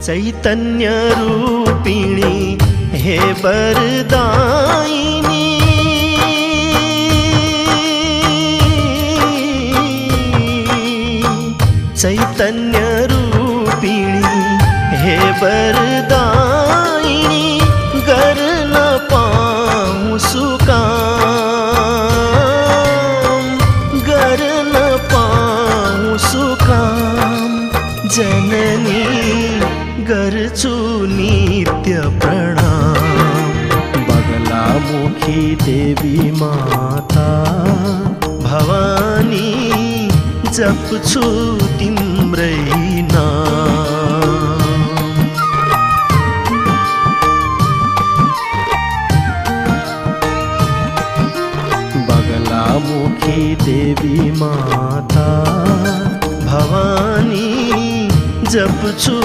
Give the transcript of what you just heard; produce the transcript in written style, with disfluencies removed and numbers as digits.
चैतन्य रूपिणी हे वरदायिनी, चैतन्य रूपिणी हे वरदायिनी, गर न पाऊं सुकाम, गर न पाऊं सुकाम, जननी गर्छु नित्य प्रणाम। बगलामुखी देवी माता भवानी, जप्छु तिम्रै नाम। बगलामुखी देवी माता भवानी, जप्छु